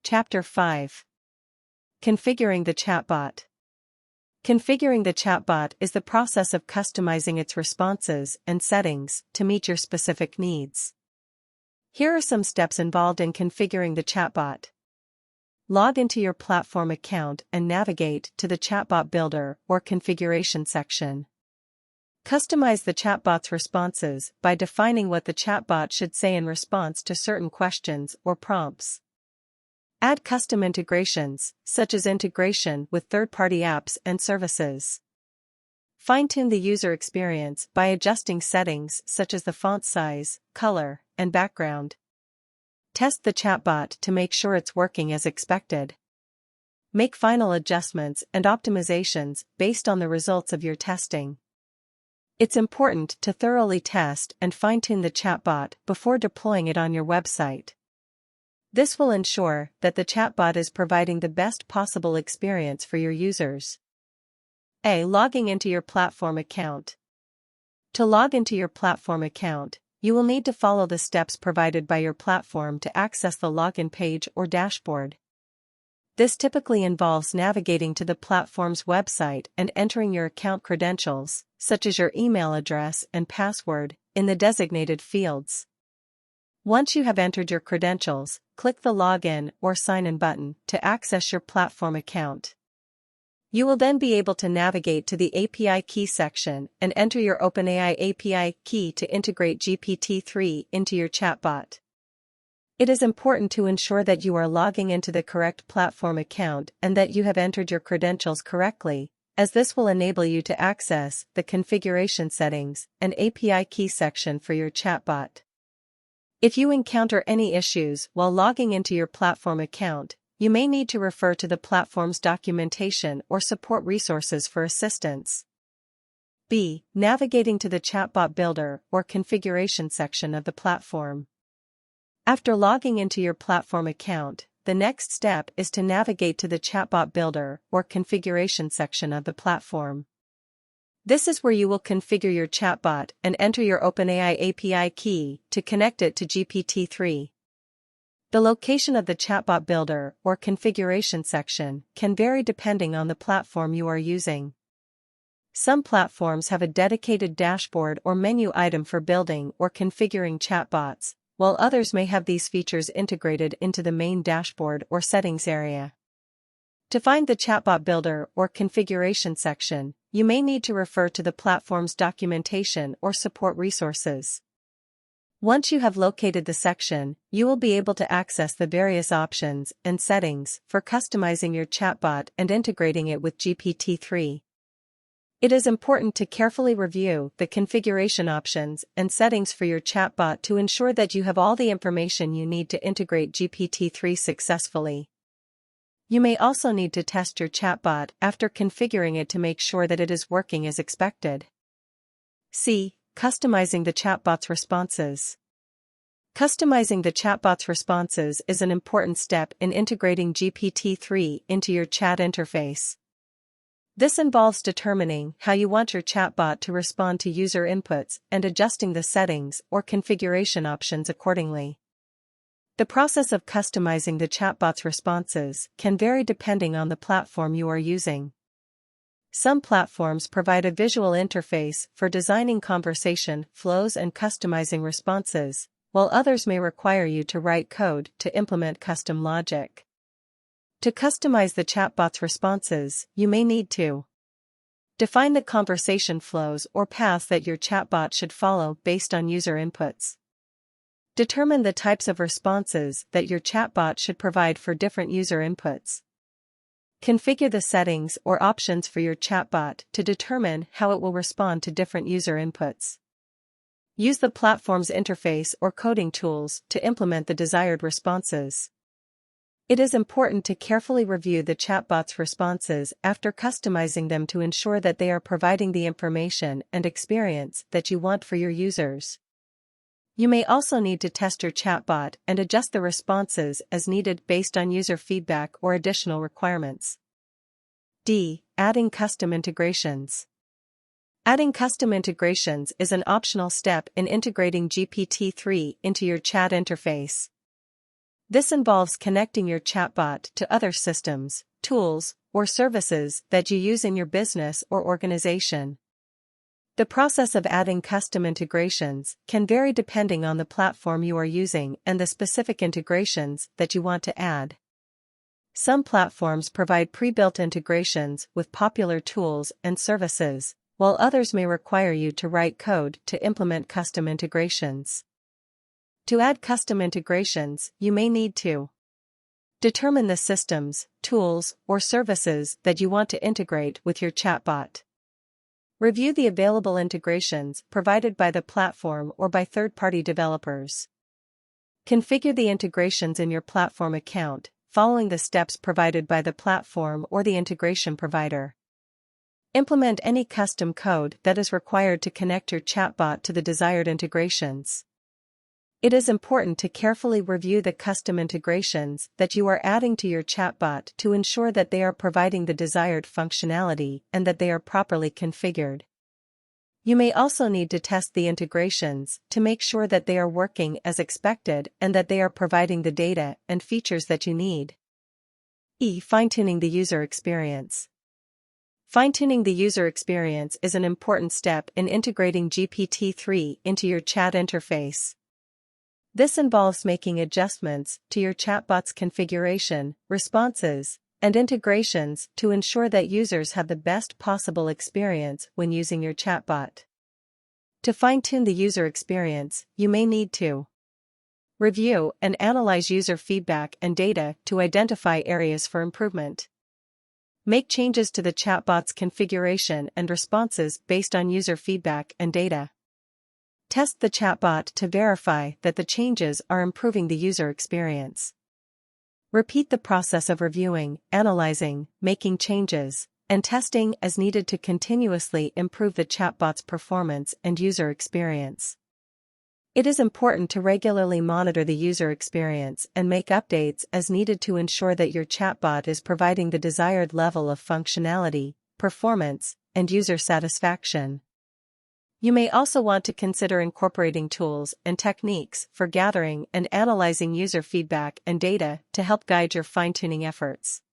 Chapter 5. Configuring the chatbot. Configuring the chatbot is the process of customizing its responses and settings to meet your specific needs. Here are some steps involved in configuring the chatbot. Log into your platform account and navigate to the Chatbot Builder or Configuration section. Customize the chatbot's responses by defining what the chatbot should say in response to certain questions or prompts. Add custom integrations, such as integration with third-party apps and services. Fine-tune the user experience by adjusting settings such as the font size, color, and background. Test the chatbot to make sure it's working as expected. Make final adjustments and optimizations based on the results of your testing. It's important to thoroughly test and fine-tune the chatbot before deploying it on your website. This will ensure that the chatbot is providing the best possible experience for your users. Logging into your platform account. To log into your platform account, you will need to follow the steps provided by your platform to access the login page or dashboard. This typically involves navigating to the platform's website and entering your account credentials, such as your email address and password, in the designated fields. Once you have entered your credentials, click the Login or Sign In button to access your platform account. You will then be able to navigate to the API key section and enter your OpenAI API key to integrate GPT-3 into your chatbot. It is important to ensure that you are logging into the correct platform account and that you have entered your credentials correctly, as this will enable you to access the configuration settings and API key section for your chatbot. If you encounter any issues while logging into your platform account, you may need to refer to the platform's documentation or support resources for assistance. Navigating to the Chatbot Builder or Configuration section of the platform. After logging into your platform account, the next step is to navigate to the Chatbot Builder or Configuration section of the platform. This is where you will configure your chatbot and enter your OpenAI API key to connect it to GPT-3. The location of the Chatbot Builder or Configuration section can vary depending on the platform you are using. Some platforms have a dedicated dashboard or menu item for building or configuring chatbots, while others may have these features integrated into the main dashboard or settings area. To find the Chatbot Builder or Configuration section, you may need to refer to the platform's documentation or support resources. Once you have located the section, you will be able to access the various options and settings for customizing your chatbot and integrating it with GPT-3. It is important to carefully review the configuration options and settings for your chatbot to ensure that you have all the information you need to integrate GPT-3 successfully. You may also need to test your chatbot after configuring it to make sure that it is working as expected. Customizing the chatbot's responses. Customizing the chatbot's responses is an important step in integrating GPT-3 into your chat interface. This involves determining how you want your chatbot to respond to user inputs and adjusting the settings or configuration options accordingly. The process of customizing the chatbot's responses can vary depending on the platform you are using. Some platforms provide a visual interface for designing conversation flows and customizing responses, while others may require you to write code to implement custom logic. To customize the chatbot's responses, you may need to define the conversation flows or paths that your chatbot should follow based on user inputs. Determine the types of responses that your chatbot should provide for different user inputs. Configure the settings or options for your chatbot to determine how it will respond to different user inputs. Use the platform's interface or coding tools to implement the desired responses. It is important to carefully review the chatbot's responses after customizing them to ensure that they are providing the information and experience that you want for your users. You may also need to test your chatbot and adjust the responses as needed based on user feedback or additional requirements. Adding custom integrations. Adding custom integrations is an optional step in integrating GPT-3 into your chat interface. This involves connecting your chatbot to other systems, tools, or services that you use in your business or organization. The process of adding custom integrations can vary depending on the platform you are using and the specific integrations that you want to add. Some platforms provide pre-built integrations with popular tools and services, while others may require you to write code to implement custom integrations. To add custom integrations, you may need to determine the systems, tools, or services that you want to integrate with your chatbot. Review the available integrations provided by the platform or by third-party developers. Configure the integrations in your platform account, following the steps provided by the platform or the integration provider. Implement any custom code that is required to connect your chatbot to the desired integrations. It is important to carefully review the custom integrations that you are adding to your chatbot to ensure that they are providing the desired functionality and that they are properly configured. You may also need to test the integrations to make sure that they are working as expected and that they are providing the data and features that you need. Fine-tuning the user experience. Fine-tuning the user experience is an important step in integrating GPT-3 into your chat interface. This involves making adjustments to your chatbot's configuration, responses, and integrations to ensure that users have the best possible experience when using your chatbot. To fine-tune the user experience, you may need to review and analyze user feedback and data to identify areas for improvement. Make changes to the chatbot's configuration and responses based on user feedback and data. Test the chatbot to verify that the changes are improving the user experience. Repeat the process of reviewing, analyzing, making changes, and testing as needed to continuously improve the chatbot's performance and user experience. It is important to regularly monitor the user experience and make updates as needed to ensure that your chatbot is providing the desired level of functionality, performance, and user satisfaction. You may also want to consider incorporating tools and techniques for gathering and analyzing user feedback and data to help guide your fine-tuning efforts.